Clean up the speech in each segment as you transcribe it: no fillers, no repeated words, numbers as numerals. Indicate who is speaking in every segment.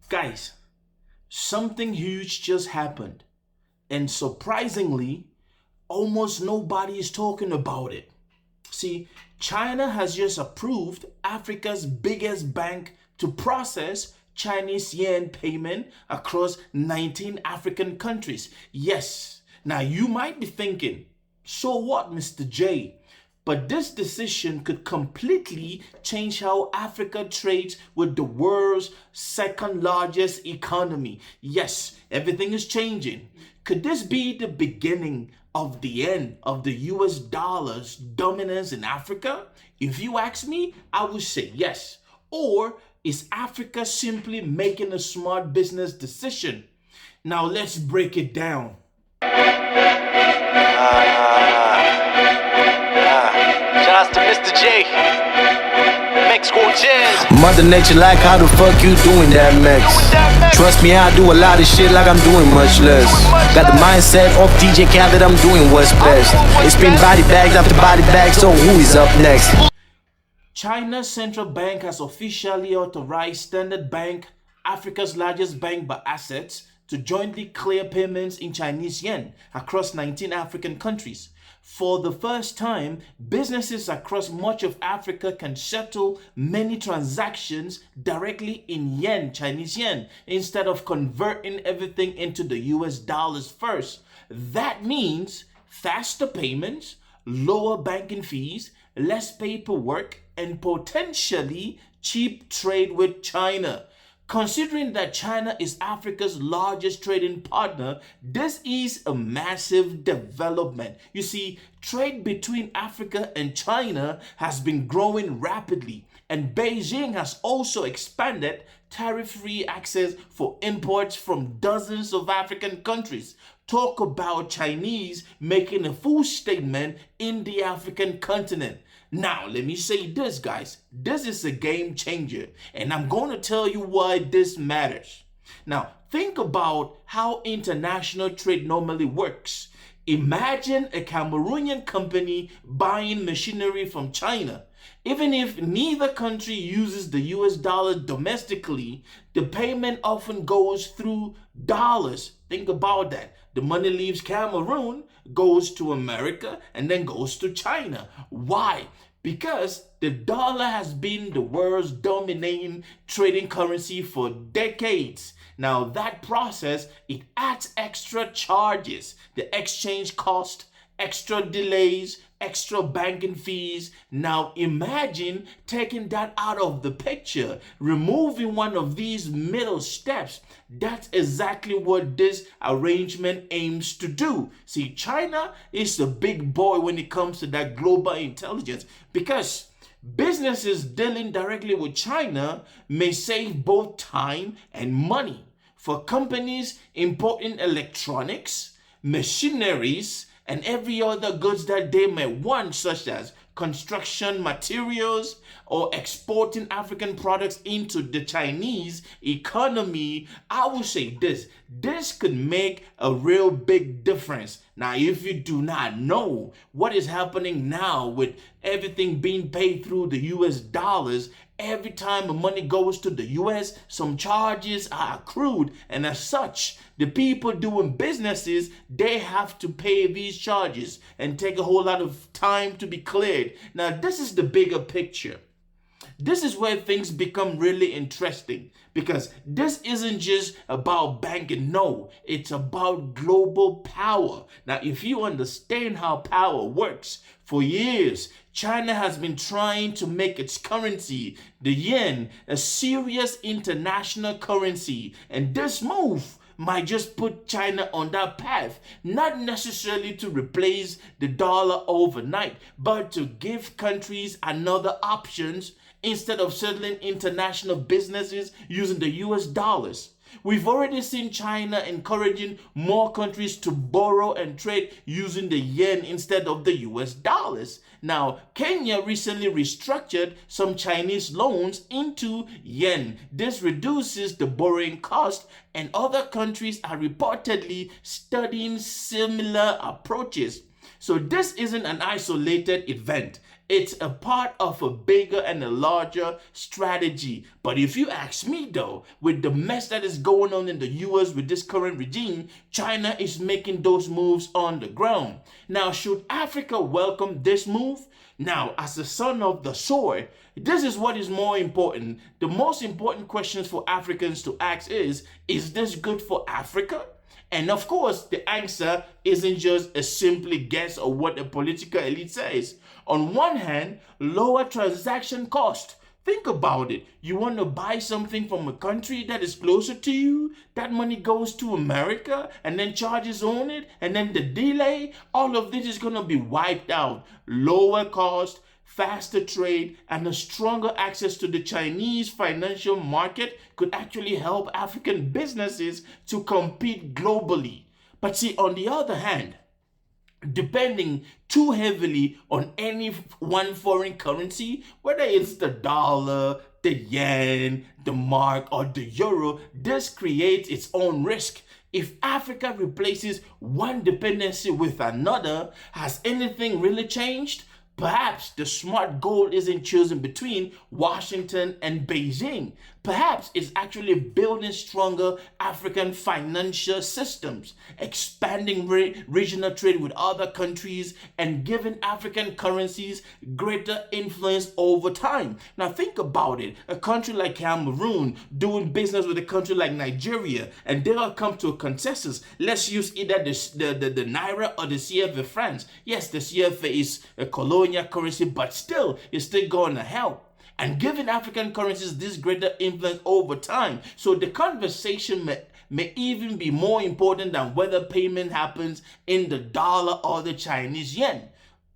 Speaker 1: Guys, something huge just happened. And surprisingly, almost nobody is talking about it. See, China has just approved Africa's biggest bank to process Chinese Yuan payment across 19 African countries. Yes, now you might be thinking, so what, Mr. J? But this decision could completely change how Africa trades with the world's second largest economy. Yes, everything is changing. Could this be the beginning of the end of the US dollar's dominance in Africa? If you ask me, I would say yes. Or is Africa simply making a smart business decision? Now let's break it down.
Speaker 2: Shout out to Mr. J. Mexico Jazz.
Speaker 3: Mother Nature like, how the fuck you doing that, Mex? Trust me, I do a lot of shit like I'm doing much less. Got the mindset of DJ Khaled, I'm doing what's best. It's been body bags after body bags, so who is up next?
Speaker 1: China's central bank has officially authorized Standard Bank, Africa's largest bank by assets, to jointly clear payments in Chinese Yuan across 19 African countries. For the first time, businesses across much of Africa can settle many transactions directly in yen, Chinese Yuan, instead of converting everything into the US dollars first. That means faster payments, lower banking fees, less paperwork, and potentially cheap trade with China. Considering that China is Africa's largest trading partner, this is a massive development. You see, trade between Africa and China has been growing rapidly, and Beijing has also expanded tariff-free access for imports from dozens of African countries. Talk about Chinese making a full statement in the African continent. Now, let me say this, guys. This is a game changer, and I'm going to tell you why this matters. Now, think about how international trade normally works. Imagine a Cameroonian company buying machinery from China. Even if neither country uses the US dollar domestically, the payment often goes through dollars. Think about that. The money leaves Cameroon, goes to America, and then goes to China. Why? Because the dollar has been the world's dominating trading currency for decades. Now that process, it adds extra charges, the exchange cost, extra delays, extra banking fees. Now imagine taking that out of the picture, removing one of these middle steps. That's exactly what this arrangement aims to do. See, China is a big boy when it comes to that global intelligence, because businesses dealing directly with China may save both time and money. For companies importing electronics, machineries, and every other goods that they may want, such as construction materials or exporting African products into the Chinese economy, I will say this could make a real big difference. Now, if you do not know what is happening now with everything being paid through the US dollars, every time the money goes to the US, some charges are accrued, and as such, the people doing businesses, they have to pay these charges and take a whole lot of time to be cleared. Now, this is the bigger picture. This is where things become really interesting, because this isn't just about banking. No, it's about global power. Now, if you understand how power works, for years, China has been trying to make its currency, the yen, a serious international currency. And this move might just put China on that path, not necessarily to replace the dollar overnight, but to give countries another options instead of settling international businesses using the US dollars. We've already seen China encouraging more countries to borrow and trade using the yen instead of the US dollars. Now, Kenya recently restructured some Chinese loans into yen. This reduces the borrowing cost, and other countries are reportedly studying similar approaches. So this isn't an isolated event. It's a part of a bigger and a larger strategy. But if you ask me though, with the mess that is going on in the US with this current regime, China is making those moves on the ground. Now, should Africa welcome this move? Now, as the son of the soil, this is what is more important. The most important questions for Africans to ask is this good for Africa? And of course, the answer isn't just a simply guess or what the political elite says. On one hand, lower transaction cost. Think about it. You want to buy something from a country that is closer to you, that money goes to America and then charges on it, and then the delay, all of this is going to be wiped out. Lower cost, faster trade, and a stronger access to the Chinese financial market could actually help African businesses to compete globally. But see, on the other hand, depending too heavily on any one foreign currency, whether it's the dollar, the yen, the mark, or the euro, this creates its own risk. If Africa replaces one dependency with another, has anything really changed? Perhaps the smart goal isn't chosen between Washington and Beijing. Perhaps it's actually building stronger African financial systems, expanding regional trade with other countries, and giving African currencies greater influence over time. Now think about it. A country like Cameroon doing business with a country like Nigeria, and they'll come to a consensus. Let's use either the Naira or the CFA francs. Yes, the CFA is a colonial currency, but still, it's still going to help. And giving African currencies this greater influence over time. So the conversation may even be more important than whether payment happens in the dollar or the Chinese yen.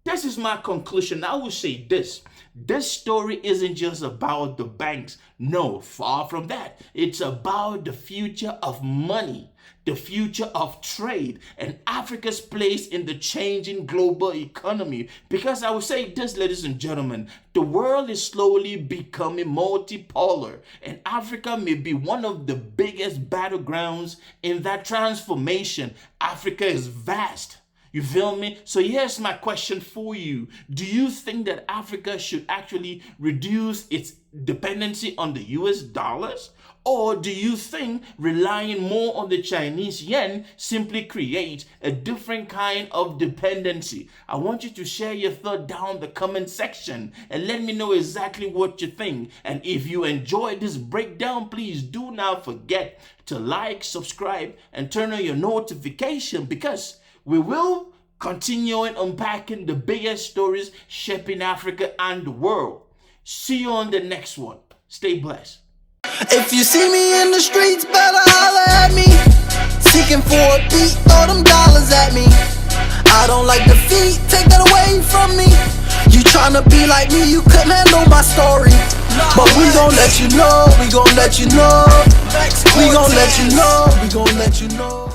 Speaker 1: This is my conclusion. I will say this. This story isn't just about the banks. No, far from that. It's about the future of money, the future of trade, and Africa's place in the changing global economy. Because I will say this, ladies and gentlemen, the world is slowly becoming multipolar, and Africa may be one of the biggest battlegrounds in that transformation. Africa is vast. You feel me? So here's my question for you. Do you think that Africa should actually reduce its dependency on the US dollars? Or do you think relying more on the Chinese yen simply creates a different kind of dependency? I want you to share your thought down the comment section and let me know exactly what you think. And if you enjoyed this breakdown, please do not forget to like, subscribe, and turn on your notification, because we will continue unpacking the biggest stories shaping Africa and the world. See you on the next one. Stay blessed.
Speaker 3: If you see me in the streets, better holler at me. Seeking for a beat, throw them dollars at me. I don't like defeat, take that away from me. You tryna be like me, you couldn't handle my story. But we gon' let you know, we gon' let you know. We gon' let you know, we gon' let you know.